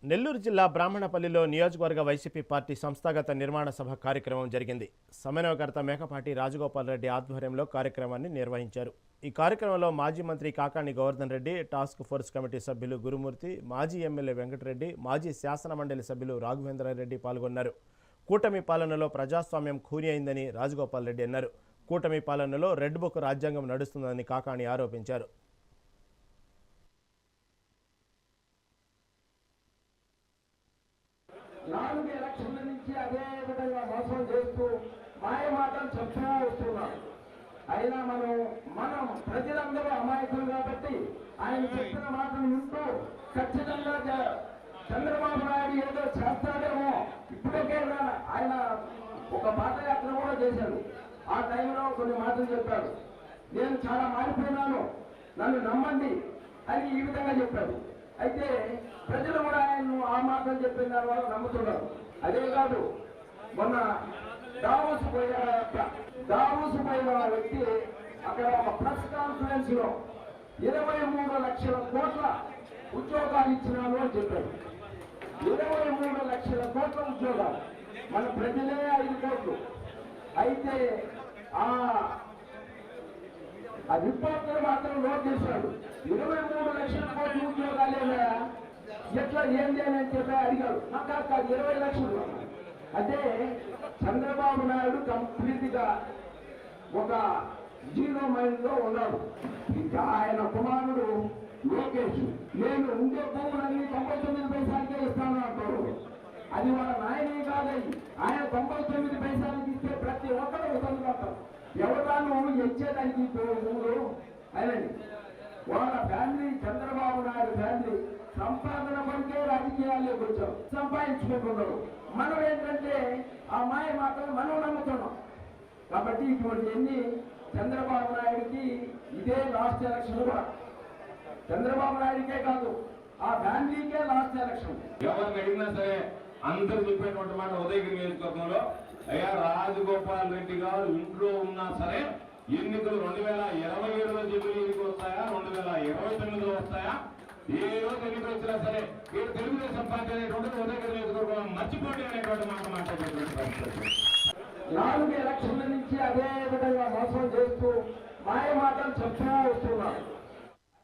నెల్లూరు జిల్లా బ్రాహ్మణపల్లిలో నియోజకవర్గ YCP party సంస్థాగత నిర్మాణ సభ కార్యక్రమం జరిగింది. సమన్వయకర్త మేకపాటి రాజగోపాల్ రెడ్డి ఆధ్వర్యంలో కార్యక్రమాన్ని నిర్వహించారు. ఈ కార్యక్రమంలో మాజీ మంత్రి Kakani Govardhan Reddy, task force committee సభ్యులు గురుమూర్తి, మాజీ ఎమ్మెల్యే వెంకటరెడ్డి, మాజీ శాసనమండలి సభ్యులు రాఘవేంద్రారెడ్డి పాల్గొన్నారు. కూటమి పాలనలో ప్రజాస్వామ్యం ఖూని అయిందని రాజగోపాల్ రెడ్డి అన్నారు. కూటమి పాలనలో రెడ్ బుక్ రాజ్యాంగం నడుస్తుందని కాకాణి ఆరోపించారు. నాలుగు ఎలక్షన్ల నుంచి అదే విధంగా మోసం చేస్తూ మాయ మాటలు చెప్తూ వస్తున్నాం. అయినా మనం ప్రజలందరూ అమాయకులు కాబట్టి ఆయన చెప్పిన మాటలు వింటూ ఖచ్చితంగా చంద్రబాబు నాయుడు ఏదో చేస్తాడేమో. ఇప్పటికే ఆయన ఒక పాదయాత్ర కూడా చేశాడు. ఆ టైంలో కొన్ని మాటలు చెప్పాడు. నేను చాలా మారిపోయినాను, నన్ను నమ్మండి అని ఈ విధంగా చెప్పాడు. అయితే ప్రజలు కూడా ఆయన్ను ఆ మాటలు చెప్పిన దాని వల్ల నమ్ముతున్నారు. అదే కాదు, మొన్న దావోస్ పోయిన వ్యక్తి అక్కడ ఒక ప్రెస్ కాన్ఫరెన్స్ లో 23 లక్షల కోట్ల ఉద్యోగాలు ఇచ్చినాను అని చెప్పాడు. 23 లక్షల కోట్ల ఉద్యోగాలు, మన ప్రజలే 5 కోట్లు. అయితే ఆ రిపోర్టర్ మాత్రం నోట్ చేశాడు. 23 లక్షల కోట్ల ఉద్యోగాలేనా, ఎట్లా ఏంటి అని చెప్పి అడిగాడు. నాకు కాదు 20 లక్షలు. అంటే చంద్రబాబు నాయుడు కంప్లీట్ గా ఒక జీరో మైండ్ లో ఉన్నాడు. ఇంకా ఆయన కుమారుడు లోకేష్ నేను ఉండే భూములన్నీ 99 పైసలకే ఇస్తాను అంటాడు. అది వాళ్ళ నాయనే కాదని ఆయన 99 పైసలకి ఇస్తే ప్రతి ఒక్కరు వదులుతారు. ఎవరాను ఇచ్చేదానికి భూములు ఆయనని వాళ్ళ ఫ్యామిలీ, చంద్రబాబు నాయుడు ఫ్యామిలీ సంపాదన పడితే రాజకీయాల్లోకి వచ్చాం, సంపాదించుకుంటున్నారు. మనం ఏంటంటే ఆ మాయ మాటలు మనం నమ్ముతున్నాం. కాబట్టి ఇటువంటివన్నీ చంద్రబాబు నాయుడికి ఇదే లాస్ట్ ఎలక్షన్ కూడా. చంద్రబాబు నాయుడికే కాదు, ఆ ఫ్యామిలీకే లాస్ట్ ఎలక్షన్. ఎవరిని అడిగినా సరే అందరూ చెప్పేటువంటి మాట ఉదయగిరి నియోజకవర్గంలో, అయ్యా రాజగోపాల్ రెడ్డి గారు ఇంట్లో ఉన్నా సరే ఎన్నికలు 2027లో జమిలీ ఎన్నికలు వస్తాయా, 2029లో వస్తాయా, ఏ రోజు ఎన్నికలు వచ్చినా సరే వీరు తెలుగుదేశం పార్టీ అనేటువంటి ఉదయగిరి నియోజకవర్గం మర్చిపోండి అనేటువంటి మాట మాట్లాడేటువంటి పరిస్థితి. 4 ఎలక్షన్ల నుంచి అదే విధంగా మోసం చేస్తూ మాయ మాటలు చెప్తూ వస్తున్నారు.